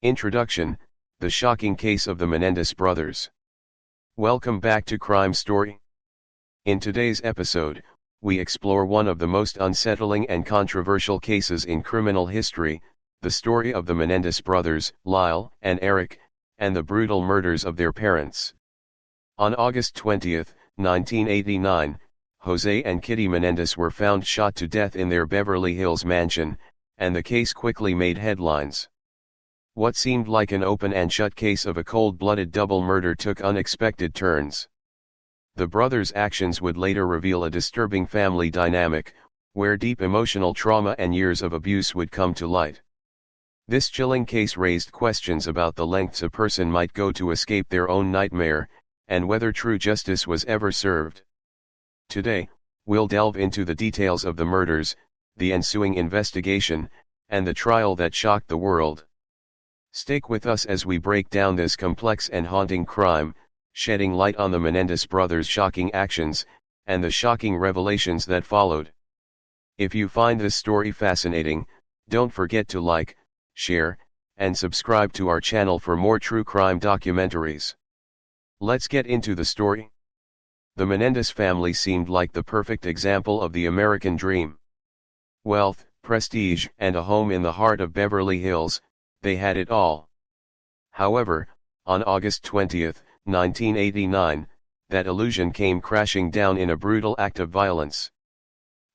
Introduction: The shocking case of the Menendez brothers. Welcome back to Crime Story. In today's episode, we explore one of the most unsettling and controversial cases in criminal history, the story of the Menendez brothers, Lyle and Erik, and the brutal murders of their parents. On August 20, 1989, José and Kitty Menendez were found shot to death in their Beverly Hills mansion, and the case quickly made headlines. What seemed like an open and shut case of a cold-blooded double murder took unexpected turns. The brothers' actions would later reveal a disturbing family dynamic, where deep emotional trauma and years of abuse would come to light. This chilling case raised questions about the lengths a person might go to escape their own nightmare, and whether true justice was ever served. Today, we'll delve into the details of the murders, the ensuing investigation, and the trial that shocked the world. Stick with us as we break down this complex and haunting crime, shedding light on the Menendez brothers' shocking actions, and the shocking revelations that followed. If you find this story fascinating, don't forget to like, share, and subscribe to our channel for more true crime documentaries. Let's get into the story. The Menendez family seemed like the perfect example of the American dream. Wealth, prestige, and a home in the heart of Beverly Hills, they had it all. However, on August 20, 1989, that illusion came crashing down in a brutal act of violence.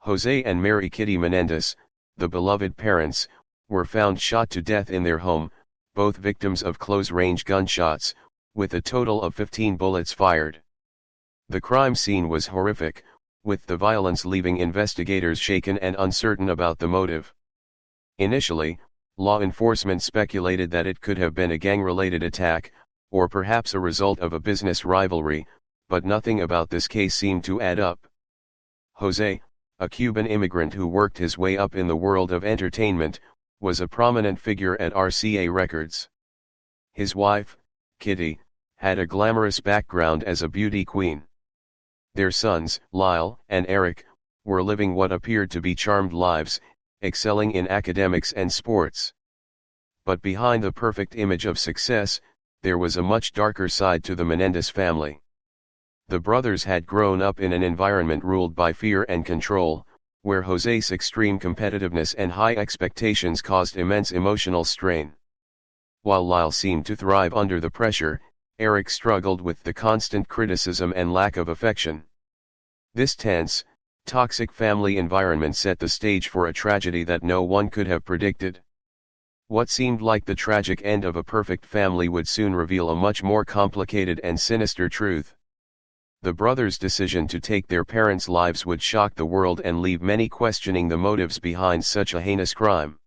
José and Mary Kitty Menendez, the beloved parents, were found shot to death in their home, both victims of close-range gunshots, with a total of 15 bullets fired. The crime scene was horrific, with the violence leaving investigators shaken and uncertain about the motive. Initially, law enforcement speculated that it could have been a gang-related attack, or perhaps a result of a business rivalry, but nothing about this case seemed to add up. José, a Cuban immigrant who worked his way up in the world of entertainment, was a prominent figure at RCA Records. His wife, Kitty, had a glamorous background as a beauty queen. Their sons, Lyle and Erik, were living what appeared to be charmed lives, excelling in academics and sports. But behind the perfect image of success, there was a much darker side to the Menendez family. The brothers had grown up in an environment ruled by fear and control, where José's extreme competitiveness and high expectations caused immense emotional strain. While Lyle seemed to thrive under the pressure, Erik struggled with the constant criticism and lack of affection. This tense, toxic family environment set the stage for a tragedy that no one could have predicted. What seemed like the tragic end of a perfect family would soon reveal a much more complicated and sinister truth. The brothers' decision to take their parents' lives would shock the world and leave many questioning the motives behind such a heinous crime.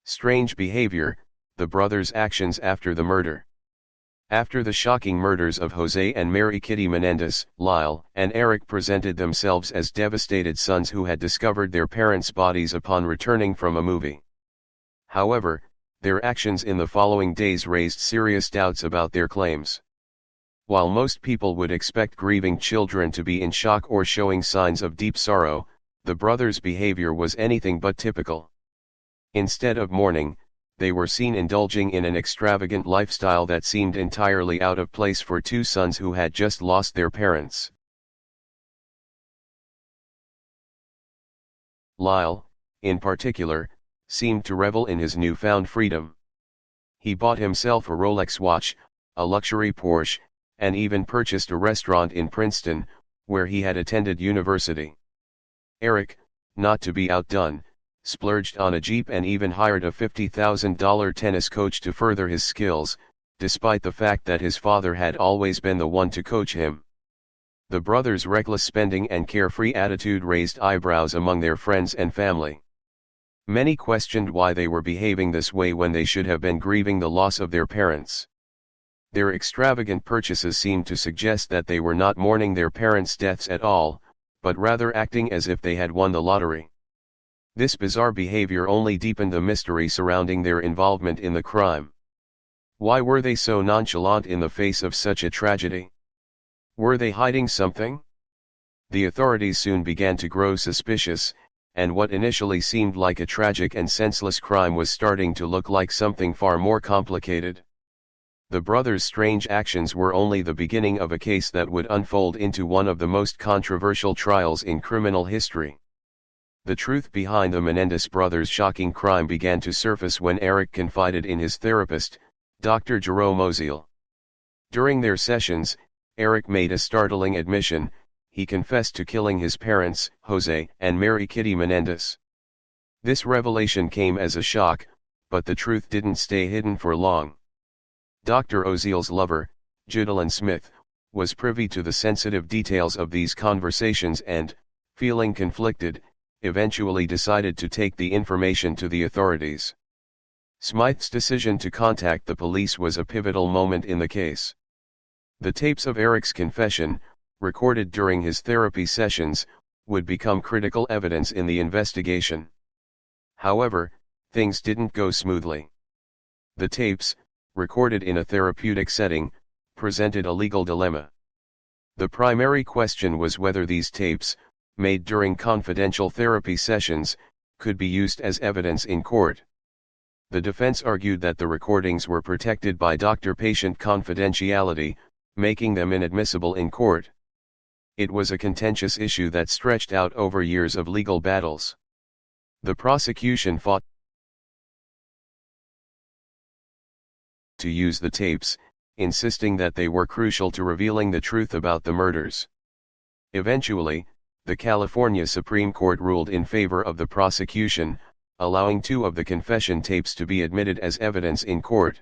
Strange behavior: the brothers' actions after the murder. After the shocking murders of José and Mary Kitty Menendez, Lyle and Erik presented themselves as devastated sons who had discovered their parents' bodies upon returning from a movie. However, their actions in the following days raised serious doubts about their claims. While most people would expect grieving children to be in shock or showing signs of deep sorrow, the brothers' behavior was anything but typical. Instead of mourning, they were seen indulging in an extravagant lifestyle that seemed entirely out of place for two sons who had just lost their parents. Lyle, in particular, seemed to revel in his newfound freedom. He bought himself a Rolex watch, a luxury Porsche, and even purchased a restaurant in Princeton, where he had attended university. Erik, not to be outdone, splurged on a Jeep and even hired a $50,000 tennis coach to further his skills, despite the fact that his father had always been the one to coach him. The brothers' reckless spending and carefree attitude raised eyebrows among their friends and family. Many questioned why they were behaving this way when they should have been grieving the loss of their parents. Their extravagant purchases seemed to suggest that they were not mourning their parents' deaths at all, but rather acting as if they had won the lottery. This bizarre behavior only deepened the mystery surrounding their involvement in the crime. Why were they so nonchalant in the face of such a tragedy? Were they hiding something? The authorities soon began to grow suspicious, and what initially seemed like a tragic and senseless crime was starting to look like something far more complicated. The brothers' strange actions were only the beginning of a case that would unfold into one of the most controversial trials in criminal history. The truth behind the Menendez brothers' shocking crime began to surface when Erik confided in his therapist, Dr. Jerome Oziel. During their sessions, Erik made a startling admission. He confessed to killing his parents, José and Mary Kitty Menendez. This revelation came as a shock, but the truth didn't stay hidden for long. Dr. Oziel's lover, Judalyn Smith, was privy to the sensitive details of these conversations and, feeling conflicted, eventually decided to take the information to the authorities. Smith's decision to contact the police was a pivotal moment in the case. The tapes of Erik's confession, recorded during his therapy sessions, would become critical evidence in the investigation. However, things didn't go smoothly. The tapes, recorded in a therapeutic setting, presented a legal dilemma. The primary question was whether these tapes, made during confidential therapy sessions, could be used as evidence in court. The defense argued that the recordings were protected by doctor-patient confidentiality, making them inadmissible in court. It was a contentious issue that stretched out over years of legal battles. The prosecution fought to use the tapes, insisting that they were crucial to revealing the truth about the murders. Eventually, the California Supreme Court ruled in favor of the prosecution, allowing 2 of the confession tapes to be admitted as evidence in court.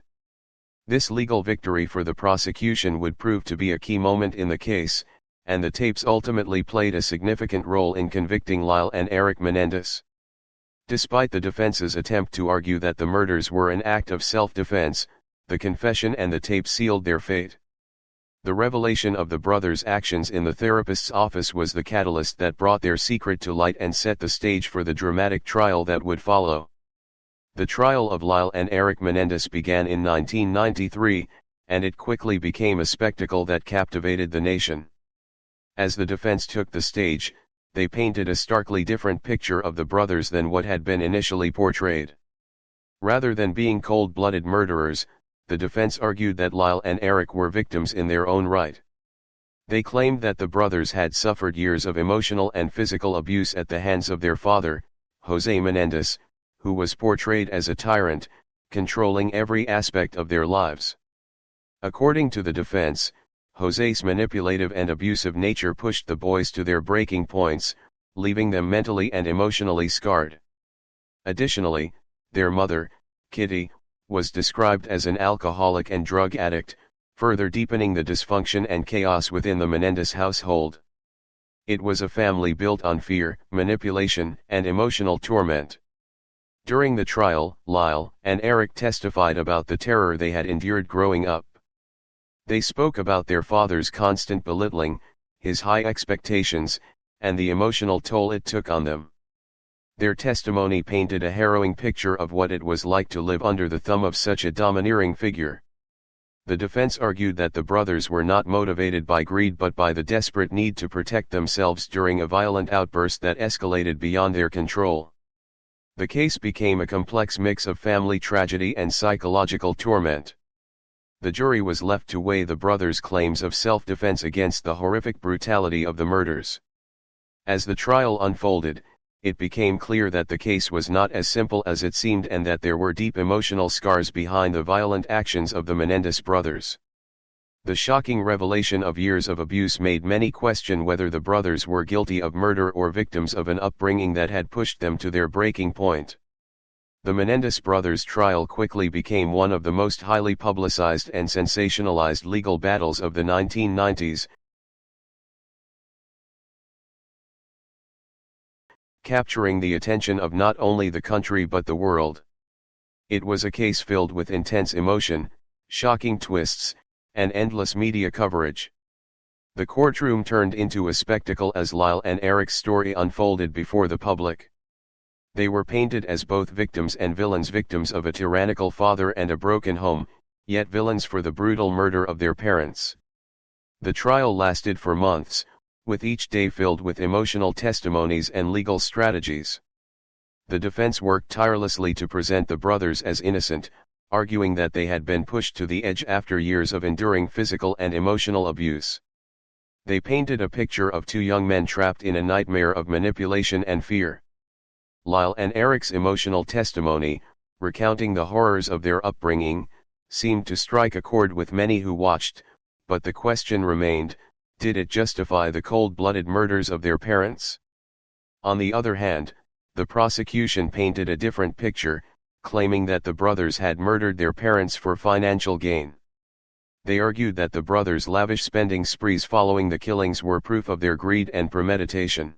This legal victory for the prosecution would prove to be a key moment in the case, and the tapes ultimately played a significant role in convicting Lyle and Erik Menendez. Despite the defense's attempt to argue that the murders were an act of self-defense, the confession and the tape sealed their fate. The revelation of the brothers' actions in the therapist's office was the catalyst that brought their secret to light and set the stage for the dramatic trial that would follow. The trial of Lyle and Erik Menendez began in 1993, and it quickly became a spectacle that captivated the nation. As the defense took the stage, they painted a starkly different picture of the brothers than what had been initially portrayed. Rather than being cold-blooded murderers, the defense argued that Lyle and Erik were victims in their own right. They claimed that the brothers had suffered years of emotional and physical abuse at the hands of their father, José Menendez, who was portrayed as a tyrant, controlling every aspect of their lives. According to the defense, José's manipulative and abusive nature pushed the boys to their breaking points, leaving them mentally and emotionally scarred. Additionally, their mother, Kitty, was described as an alcoholic and drug addict, further deepening the dysfunction and chaos within the Menendez household. It was a family built on fear, manipulation, and emotional torment. During the trial, Lyle and Erik testified about the terror they had endured growing up. They spoke about their father's constant belittling, his high expectations, and the emotional toll it took on them. Their testimony painted a harrowing picture of what it was like to live under the thumb of such a domineering figure. The defense argued that the brothers were not motivated by greed but by the desperate need to protect themselves during a violent outburst that escalated beyond their control. The case became a complex mix of family tragedy and psychological torment. The jury was left to weigh the brothers' claims of self-defense against the horrific brutality of the murders. As the trial unfolded, it became clear that the case was not as simple as it seemed and that there were deep emotional scars behind the violent actions of the Menendez brothers. The shocking revelation of years of abuse made many question whether the brothers were guilty of murder or victims of an upbringing that had pushed them to their breaking point. The Menendez brothers' trial quickly became one of the most highly publicized and sensationalized legal battles of the 1990s, capturing the attention of not only the country but the world. It was a case filled with intense emotion, shocking twists, and endless media coverage. The courtroom turned into a spectacle as Lyle and Erik's story unfolded before the public. They were painted as both victims and villains, victims of a tyrannical father and a broken home, yet villains for the brutal murder of their parents. The trial lasted for months, with each day filled with emotional testimonies and legal strategies. The defense worked tirelessly to present the brothers as innocent, arguing that they had been pushed to the edge after years of enduring physical and emotional abuse. They painted a picture of two young men trapped in a nightmare of manipulation and fear. Lyle and Erik's emotional testimony, recounting the horrors of their upbringing, seemed to strike a chord with many who watched, but the question remained, did it justify the cold-blooded murders of their parents? On the other hand, the prosecution painted a different picture, claiming that the brothers had murdered their parents for financial gain. They argued that the brothers' lavish spending sprees following the killings were proof of their greed and premeditation.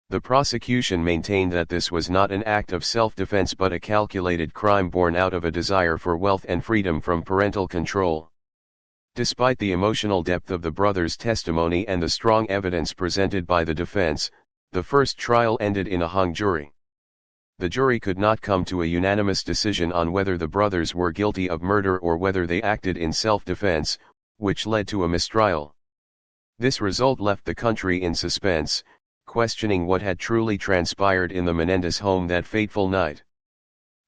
The prosecution maintained that this was not an act of self-defense but a calculated crime born out of a desire for wealth and freedom from parental control. Despite the emotional depth of the brothers' testimony and the strong evidence presented by the defense, the first trial ended in a hung jury. The jury could not come to a unanimous decision on whether the brothers were guilty of murder or whether they acted in self-defense, which led to a mistrial. This result left the country in suspense, questioning what had truly transpired in the Menendez home that fateful night.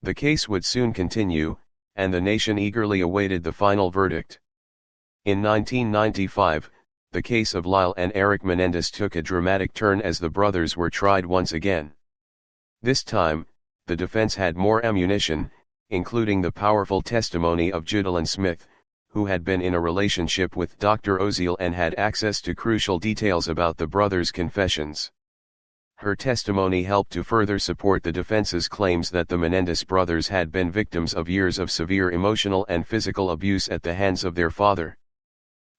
The case would soon continue, and the nation eagerly awaited the final verdict. In 1995, the case of Lyle and Erik Menendez took a dramatic turn as the brothers were tried once again. This time, the defense had more ammunition, including the powerful testimony of Judalyn Smith, who had been in a relationship with Dr. Oziel and had access to crucial details about the brothers' confessions. Her testimony helped to further support the defense's claims that the Menendez brothers had been victims of years of severe emotional and physical abuse at the hands of their father.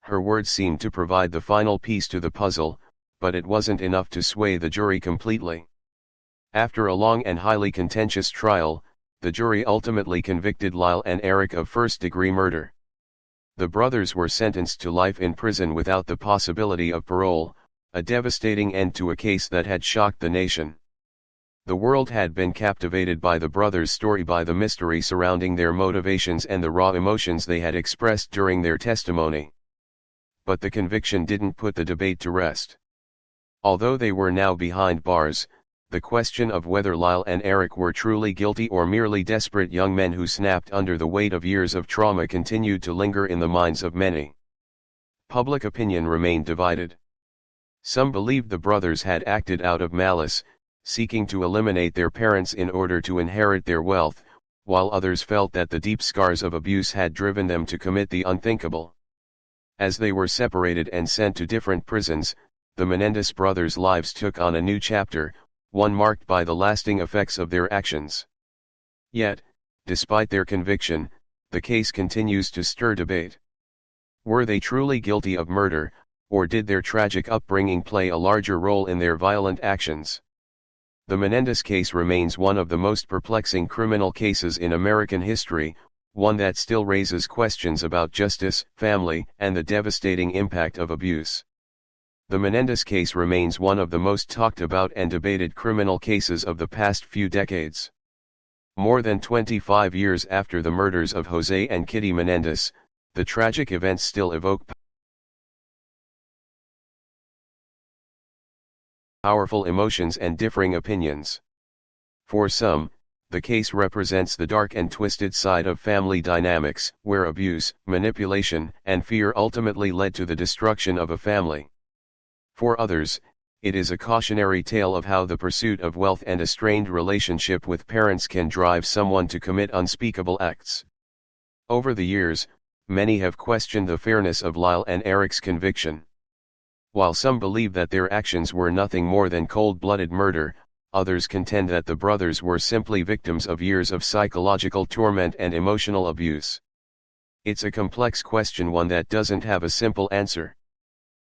Her words seemed to provide the final piece to the puzzle, but it wasn't enough to sway the jury completely. After a long and highly contentious trial, the jury ultimately convicted Lyle and Erik of first-degree murder. The brothers were sentenced to life in prison without the possibility of parole, a devastating end to a case that had shocked the nation. The world had been captivated by the brothers' story, by the mystery surrounding their motivations and the raw emotions they had expressed during their testimony. But the conviction didn't put the debate to rest. Although they were now behind bars, the question of whether Lyle and Erik were truly guilty or merely desperate young men who snapped under the weight of years of trauma continued to linger in the minds of many. Public opinion remained divided. Some believed the brothers had acted out of malice, seeking to eliminate their parents in order to inherit their wealth, while others felt that the deep scars of abuse had driven them to commit the unthinkable. As they were separated and sent to different prisons, the Menendez brothers' lives took on a new chapter, one marked by the lasting effects of their actions. Yet, despite their conviction, the case continues to stir debate. Were they truly guilty of murder, or did their tragic upbringing play a larger role in their violent actions? The Menendez case remains one of the most perplexing criminal cases in American history, one that still raises questions about justice, family, and the devastating impact of abuse. The Menendez case remains one of the most talked about and debated criminal cases of the past few decades. More than 25 years after the murders of José and Kitty Menendez, the tragic events still evoke powerful emotions and differing opinions. For some, the case represents the dark and twisted side of family dynamics, where abuse, manipulation, and fear ultimately led to the destruction of a family. For others, it is a cautionary tale of how the pursuit of wealth and a strained relationship with parents can drive someone to commit unspeakable acts. Over the years, many have questioned the fairness of Lyle and Erik's conviction. While some believe that their actions were nothing more than cold-blooded murder, others contend that the brothers were simply victims of years of psychological torment and emotional abuse. It's a complex question, one that doesn't have a simple answer.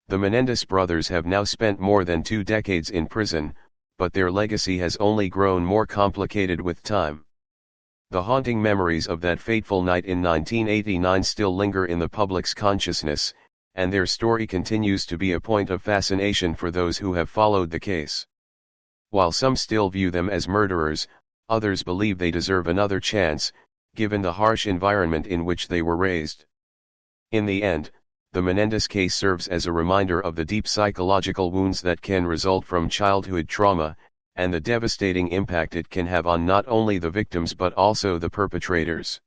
The Menendez brothers have now spent more than 2 decades in prison, but their legacy has only grown more complicated with time. The haunting memories of that fateful night in 1989 still linger in the public's consciousness, and their story continues to be a point of fascination for those who have followed the case. While some still view them as murderers, others believe they deserve another chance, given the harsh environment in which they were raised. In the end, the Menendez case serves as a reminder of the deep psychological wounds that can result from childhood trauma, and the devastating impact it can have on not only the victims but also the perpetrators.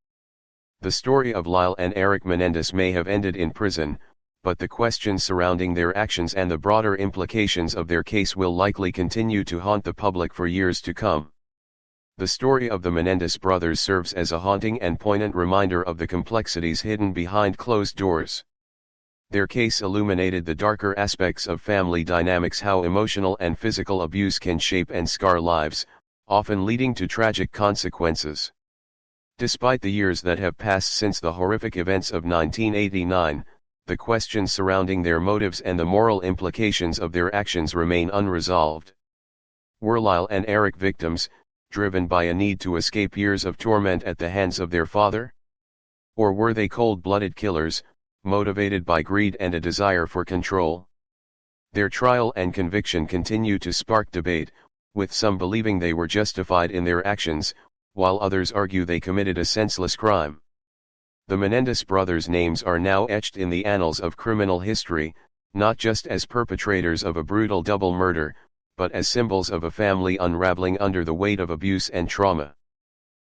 The story of Lyle and Erik Menendez may have ended in prison, but the questions surrounding their actions and the broader implications of their case will likely continue to haunt the public for years to come. The story of the Menendez brothers serves as a haunting and poignant reminder of the complexities hidden behind closed doors. Their case illuminated the darker aspects of family dynamics, how emotional and physical abuse can shape and scar lives, often leading to tragic consequences. Despite the years that have passed since the horrific events of 1989, the questions surrounding their motives and the moral implications of their actions remain unresolved. Were Lyle and Erik victims, driven by a need to escape years of torment at the hands of their father? Or were they cold-blooded killers, motivated by greed and a desire for control? Their trial and conviction continue to spark debate, with some believing they were justified in their actions, while others argue they committed a senseless crime. The Menendez brothers' names are now etched in the annals of criminal history, not just as perpetrators of a brutal double murder, but as symbols of a family unraveling under the weight of abuse and trauma.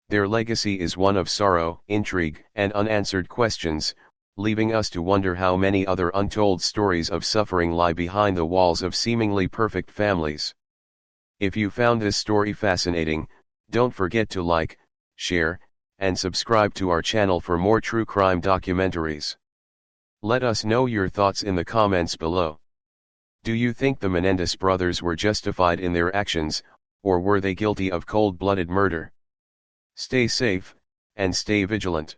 Their legacy is one of sorrow, intrigue, and unanswered questions, leaving us to wonder how many other untold stories of suffering lie behind the walls of seemingly perfect families. If you found this story fascinating, don't forget to like, share, and subscribe to our channel for more true crime documentaries. Let us know your thoughts in the comments below. Do you think the Menendez brothers were justified in their actions, or were they guilty of cold-blooded murder? Stay safe, and stay vigilant.